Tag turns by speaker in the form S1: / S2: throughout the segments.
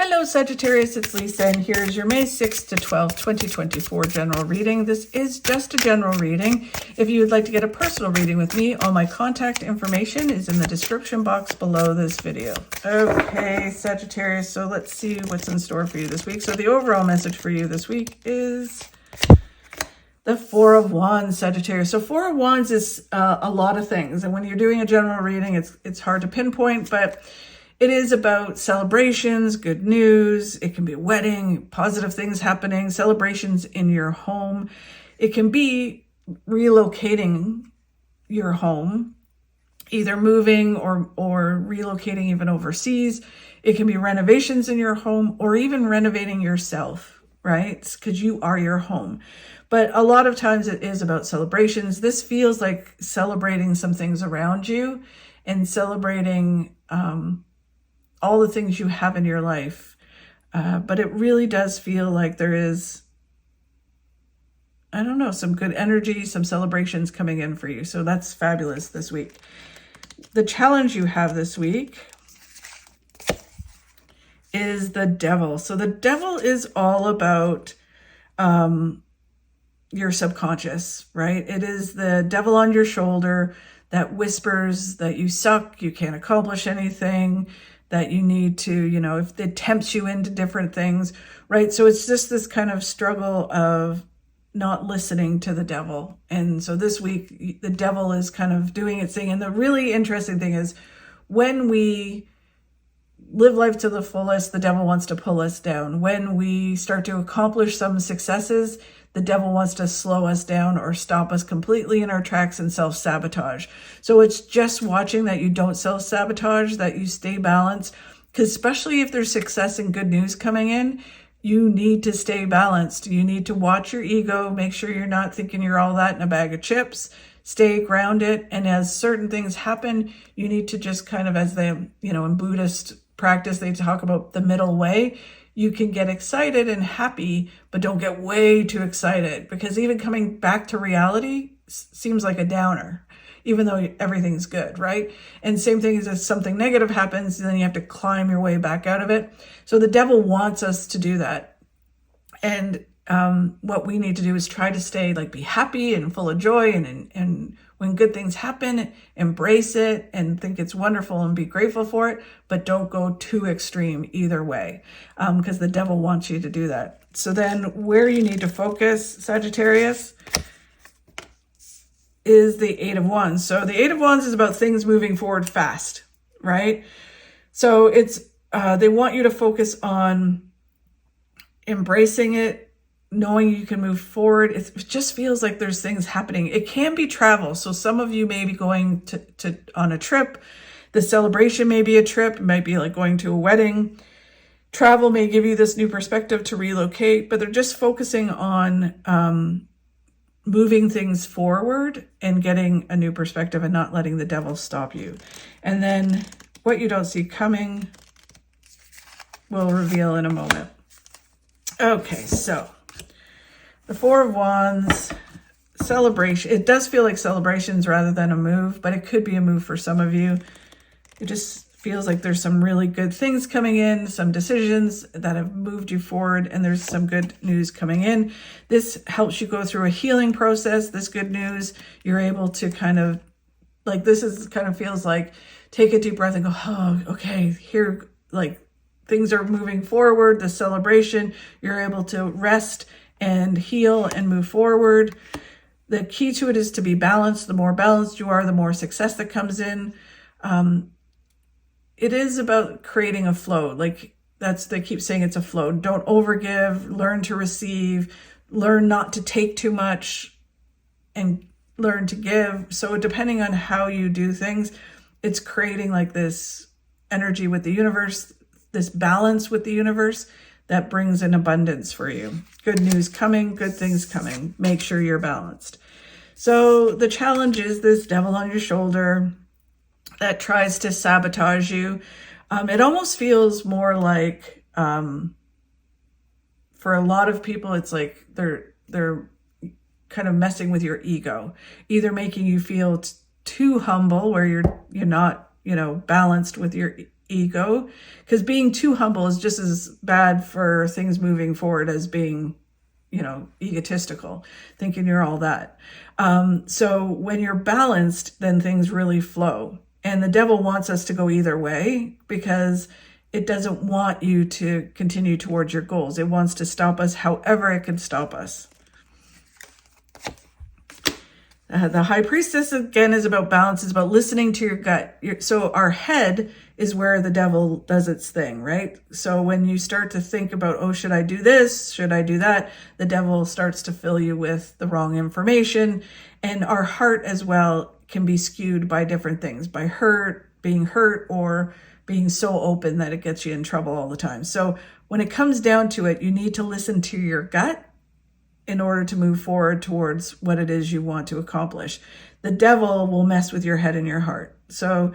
S1: Hello Sagittarius, it's Lisa, and here's your May 6th to 12th, 2024 general reading. This is just a general reading. If you would like to get a personal reading with me, all my contact information is in the description box below this video. Okay, Sagittarius, so let's see what's in store for you this week. So the overall message for you this week is the Four of Wands, Sagittarius. So Four of Wands is a lot of things, and when you're doing a general reading, it's hard to pinpoint, but it is about celebrations, good news. It can be a wedding, positive things happening, celebrations in your home. It can be relocating your home, either moving or relocating even overseas. It can be renovations in your home or even renovating yourself, right? Because you are your home. But a lot of times it is about celebrations. This feels like celebrating some things around you and celebrating all the things you have in your life. But it really does feel like there is, I don't know, some good energy, some celebrations coming in for you. So that's fabulous this week. The challenge you have this week is the Devil. So the Devil is all about your subconscious, right? It is the devil on your shoulder that whispers that you suck, you can't accomplish anything, that you need to, if it tempts you into different things, right? So it's just this kind of struggle of not listening to the devil. And so this week, the devil is kind of doing its thing. And the really interesting thing is when we live life to the fullest, the devil wants to pull us down. When we start to accomplish some successes, the devil wants to slow us down or stop us completely in our tracks and self-sabotage. So it's just watching that you don't self-sabotage, that you stay balanced, because especially if there's success and good news coming in, you need to stay balanced. You need to watch your ego, make sure you're not thinking you're all that in a bag of chips, stay grounded. And as certain things happen, you need to just kind of, as they, in Buddhist practice, they talk about the middle way. You can get excited and happy, but don't get way too excited, because even coming back to reality seems like a downer, even though everything's good, right? And same thing is if something negative happens, then you have to climb your way back out of it. So the devil wants us to do that. And what we need to do is try to stay be happy and full of joy, and when good things happen, embrace it and think it's wonderful and be grateful for it, but don't go too extreme either way, because the devil wants you to do that. So then where you need to focus, Sagittarius, is the Eight of Wands. So the Eight of Wands is about things moving forward fast, right? So it's they want you to focus on embracing it, knowing you can move forward. It just feels like there's things happening. It can be travel. So some of you may be going to on a trip. The celebration may be a trip. It might be like going to a wedding. Travel may give you this new perspective to relocate, but they're just focusing on moving things forward and getting a new perspective and not letting the devil stop you. And then what you don't see coming will reveal in a moment. Okay, so the Four of Wands, celebration. It does feel like celebrations rather than a move, but it could be a move for some of you. It just feels like there's some really good things coming in, some decisions that have moved you forward, and there's some good news coming in. This helps you go through a healing process. This good news, you're able to kind of, feels like take a deep breath and go, oh, okay, here, things are moving forward. The celebration, you're able to rest and heal and move forward. The key to it is to be balanced. The more balanced you are, the more success that comes in. It is about creating a flow. They keep saying it's a flow. Don't overgive, learn to receive, learn not to take too much, and learn to give. So depending on how you do things, it's creating this energy with the universe, this balance with the universe that brings in abundance for you. Good news coming, good things coming. Make sure you're balanced. So the challenge is this devil on your shoulder that tries to sabotage you. It almost feels more like, for a lot of people, it's like they're kind of messing with your ego, either making you feel too humble where you're not, balanced with your ego, because being too humble is just as bad for things moving forward as being, egotistical, thinking you're all that. So when you're balanced, then things really flow. And the devil wants us to go either way because it doesn't want you to continue towards your goals. It wants to stop us however it can stop us. The High Priestess, again, is about balance, is about listening to your gut. So our head is where the devil does its thing, right? So when you start to think about, oh, should I do this? Should I do that? The devil starts to fill you with the wrong information. And our heart as well can be skewed by different things, by being hurt, or being so open that it gets you in trouble all the time. So when it comes down to it, you need to listen to your gut in order to move forward towards what it is you want to accomplish. The devil will mess with your head and your heart. So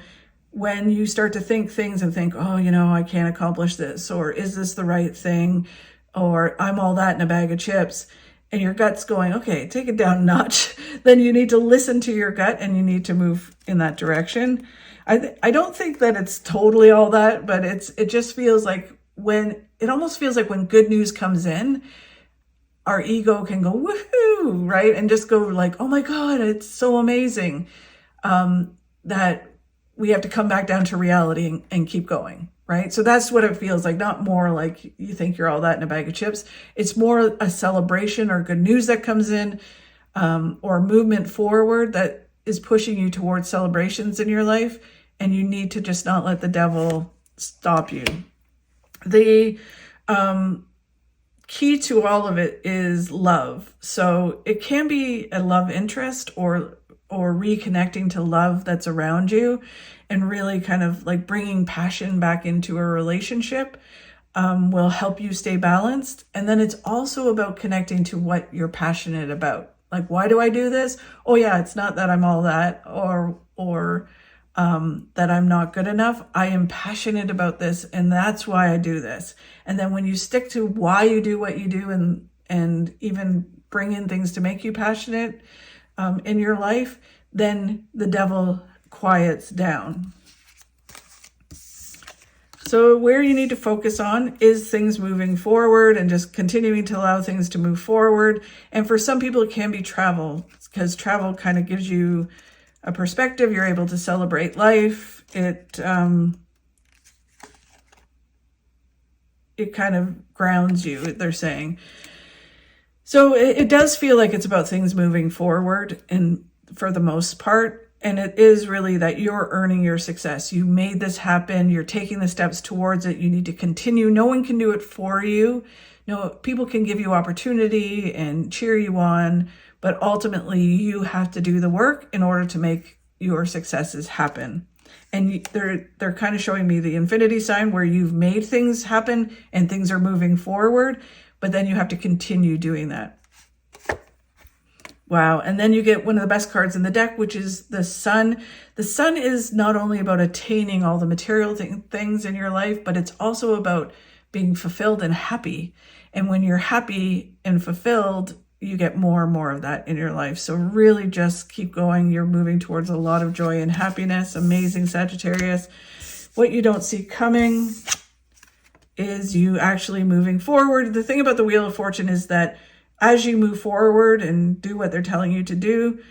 S1: when you start to think things and think, oh, I can't accomplish this, or is this the right thing, or I'm all that in a bag of chips, and your gut's going, okay, take it down a notch, then you need to listen to your gut and you need to move in that direction. I don't think that it's totally all that, but it just feels like it almost feels like when good news comes in, our ego can go, woohoo, right? And just go like, oh my God, it's so amazing, that we have to come back down to reality and keep going, right? So that's what it feels like, not more like you think you're all that in a bag of chips. It's more a celebration or good news that comes in, or movement forward that is pushing you towards celebrations in your life. And you need to just not let the devil stop you. The key to all of it is love. So it can be a love interest or reconnecting to love that's around you, and really kind of like bringing passion back into a relationship will help you stay balanced. And then it's also about connecting to what you're passionate about. Like, why do I do this? Oh yeah, it's not that I'm all that or that I'm not good enough. I am passionate about this, and that's why I do this. And then when you stick to why you do what you do, and even bring in things to make you passionate in your life, then the devil quiets down. So where you need to focus on is things moving forward and just continuing to allow things to move forward. And for some people, it can be travel, because travel kind of gives you a perspective. You're able to celebrate life. It kind of grounds you, they're saying. So it does feel like it's about things moving forward, and for the most part. And it is really that you're earning your success. You made this happen. You're taking the steps towards it. You need to continue. No one can do it for you. No, people can give you opportunity and cheer you on, but ultimately you have to do the work in order to make your successes happen. And they're kind of showing me the infinity sign, where you've made things happen and things are moving forward, but then you have to continue doing that. Wow. And then you get one of the best cards in the deck, which is the Sun. The Sun is not only about attaining all the material things in your life, but it's also about being fulfilled and happy. And when you're happy and fulfilled, you get more and more of that in your life. So really just keep going. You're moving towards a lot of joy and happiness. Amazing, Sagittarius. What you don't see coming is you actually moving forward. The thing about the Wheel of Fortune is that as you move forward and do what they're telling you to do,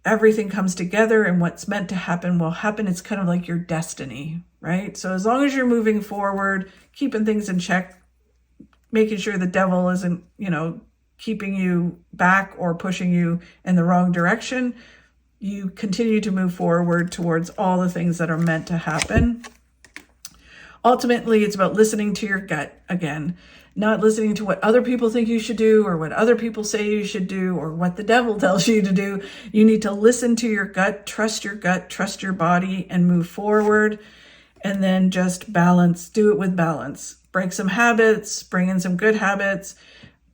S1: everything comes together, and what's meant to happen will happen. It's kind of like your destiny, right? So as long as you're moving forward, keeping things in check, making sure the devil isn't, keeping you back or pushing you in the wrong direction, you continue to move forward towards all the things that are meant to happen. Ultimately, it's about listening to your gut again, not listening to what other people think you should do, or what other people say you should do, or what the devil tells you to do. You need to listen to your gut, trust your body, and move forward. And then just balance, do it with balance. Break some habits, bring in some good habits.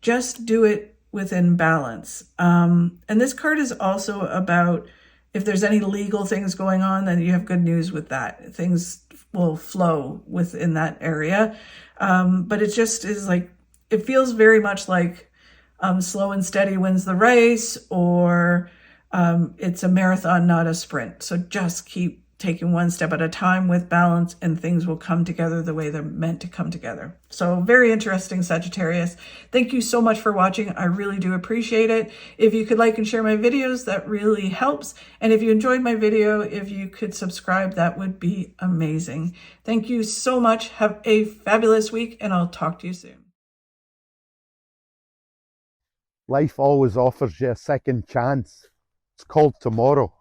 S1: Just do it within balance. And this card is also about, if there's any legal things going on, then you have good news with that. Things will flow within that area. But it just is like, it feels very much like slow and steady wins the race, or it's a marathon, not a sprint. So just keep taking one step at a time with balance, and things will come together the way they're meant to come together. So very interesting, Sagittarius. Thank you so much for watching. I really do appreciate it. If you could like and share my videos, that really helps. And if you enjoyed my video, if you could subscribe, that would be amazing. Thank you so much. Have a fabulous week, and I'll talk to you soon.
S2: Life always offers you a second chance. It's called tomorrow.